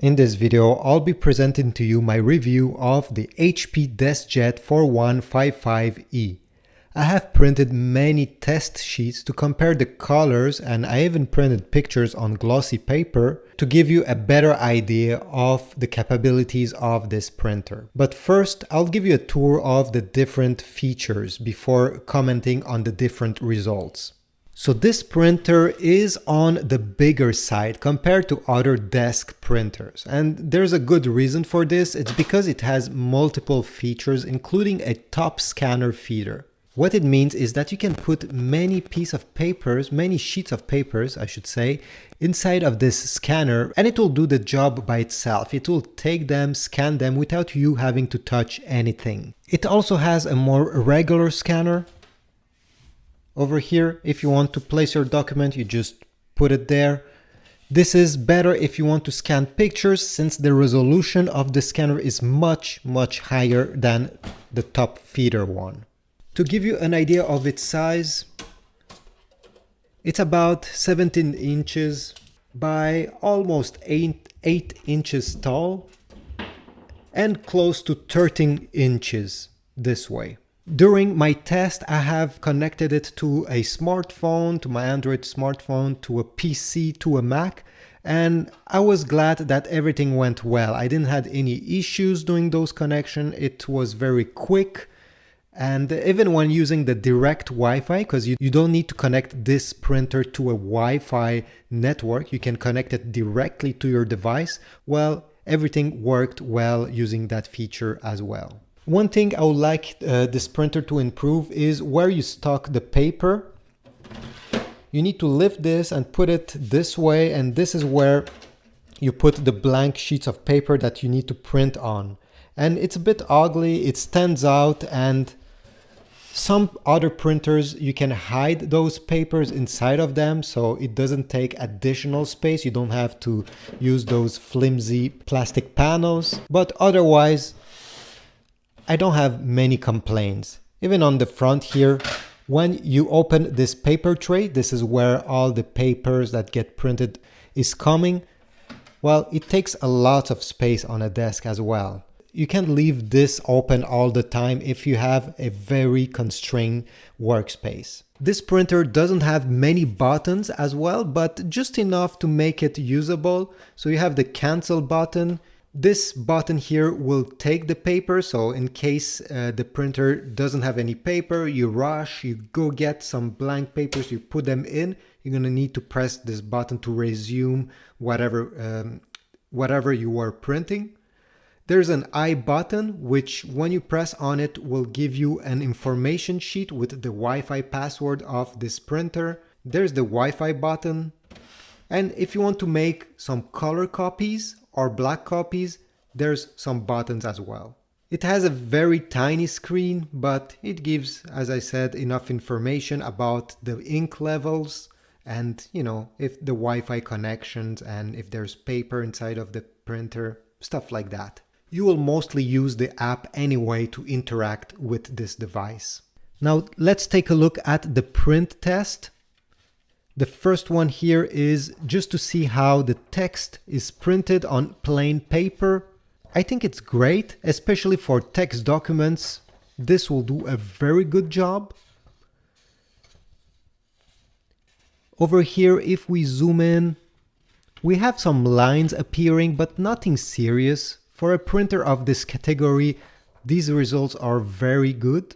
In this video, I'll be presenting to you my review of the HP Deskjet 4155e. I have printed many test sheets to compare the colors, and I even printed pictures on glossy paper to give you a better idea of the capabilities of this printer. But first, I'll give you a tour of the different features before commenting on the different results. So this printer is on the bigger side compared to other desk printers, and there's a good reason for this. It's because it has multiple features, including a top scanner feeder. What it means is that you can put many sheets of papers, I should say, inside of this scanner, and it will do the job by itself. It will take them, scan them without you having to touch anything. It also has a more regular scanner. Over here, if you want to place your document, you just put it there. This is better if you want to scan pictures, since the resolution of the scanner is much higher than the top feeder one. To give you an idea of its size, it's about 17 inches by almost 8 inches tall and close to 13 inches this way. During my test, I have connected it to a smartphone, to my Android smartphone, to a PC, to a Mac, and I was glad that everything went well. I didn't have any issues doing those connections. It was very quick, and even when using the direct Wi-Fi, because you don't need to connect this printer to a Wi-Fi network, you can connect it directly to your device. Well, everything worked well using that feature as well. One thing I would like this printer to improve is where you stock the paper. You need to lift this and put it this way, and this is where you put the blank sheets of paper that you need to print on. And it's a bit ugly, it stands out, and some other printers you can hide those papers inside of them so it doesn't take additional space. You don't have to use those flimsy plastic panels, but otherwise I don't have many complaints. Even on the front here, when you open this paper tray, this is where all the papers that get printed is coming. Well, it takes a lot of space on a desk as well. You can't leave this open all the time if you have a very constrained workspace. This printer doesn't have many buttons as well, but just enough to make it usable. So you have the cancel button. This button here will take the paper, so in case the printer doesn't have any paper, you rush, you go get some blank papers, you put them in, you're going to need to press this button to resume whatever you were printing. There's an I button, which when you press on it will give you an information sheet with the Wi-Fi password of this printer. There's the Wi-Fi button. And if you want to make some color copies or black copies, there's some buttons as well. It has a very tiny screen, but it gives, as I said, enough information about the ink levels and, if the Wi-Fi connections and if there's paper inside of the printer, stuff like that. You will mostly use the app anyway to interact with this device. Now let's take a look at the print test. The first one here is just to see how the text is printed on plain paper. I think it's great, especially for text documents. This will do a very good job. Over here, if we zoom in, we have some lines appearing, but nothing serious. For a printer of this category, these results are very good.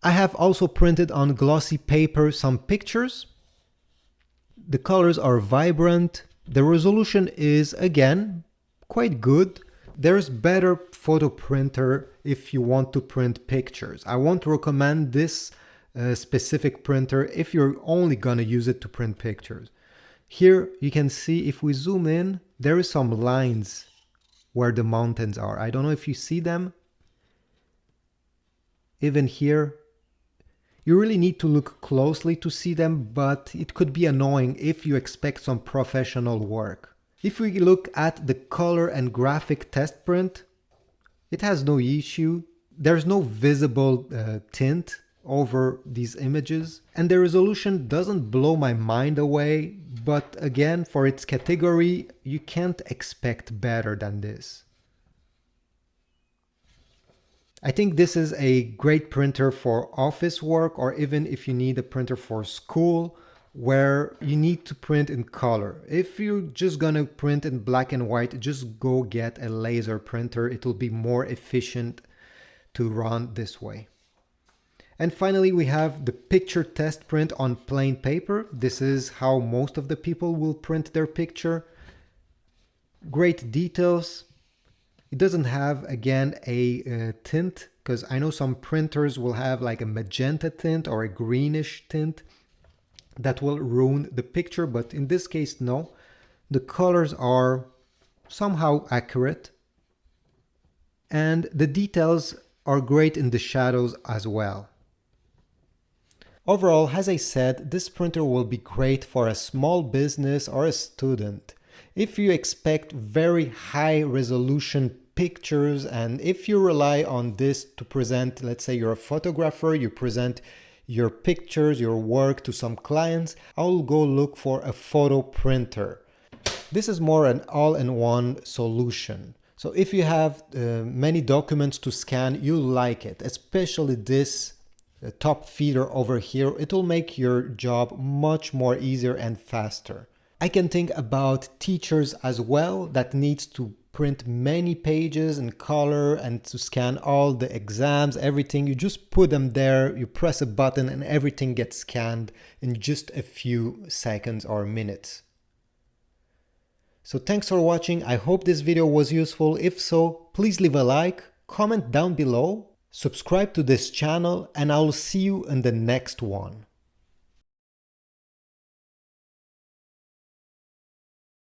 I have also printed on glossy paper some pictures. The colors are vibrant. The resolution is, again, quite good. There's better photo printer if you want to print pictures. I won't recommend this specific printer if you're only gonna use it to print pictures. Here you can see, if we zoom in, there is some lines where the mountains are. I don't know if you see them. Even here. You really need to look closely to see them, but it could be annoying if you expect some professional work. If we look at the color and graphic test print, it has no issue. There's no visible tint over these images, and the resolution doesn't blow my mind away, but again, for its category, you can't expect better than this. I think this is a great printer for office work, or even if you need a printer for school where you need to print in color. If you're just gonna print in black and white, just go get a laser printer. It will be more efficient to run this way. And finally, we have the picture test print on plain paper. This is how most of the people will print their picture. Great details. It doesn't have, again, a tint, because I know some printers will have like a magenta tint or a greenish tint that will ruin the picture, but in this case, no. The colors are somehow accurate, and the details are great in the shadows as well. Overall, as I said, this printer will be great for a small business or a student. If you expect very high resolution pictures, and if you rely on this to present, let's say you're a photographer, you present your pictures, your work to some clients, I'll go look for a photo printer. This is more an all-in-one solution. So if you have many documents to scan, you'll like it, especially this top feeder over here. It will make your job much more easier and faster. I can think about teachers as well that needs to print many pages in color and to scan all the exams, everything. You just put them there, you press a button and everything gets scanned in just a few seconds or minutes. So thanks for watching. I hope this video was useful. If so, please leave a like, comment down below, subscribe to this channel, and I'll see you in the next one.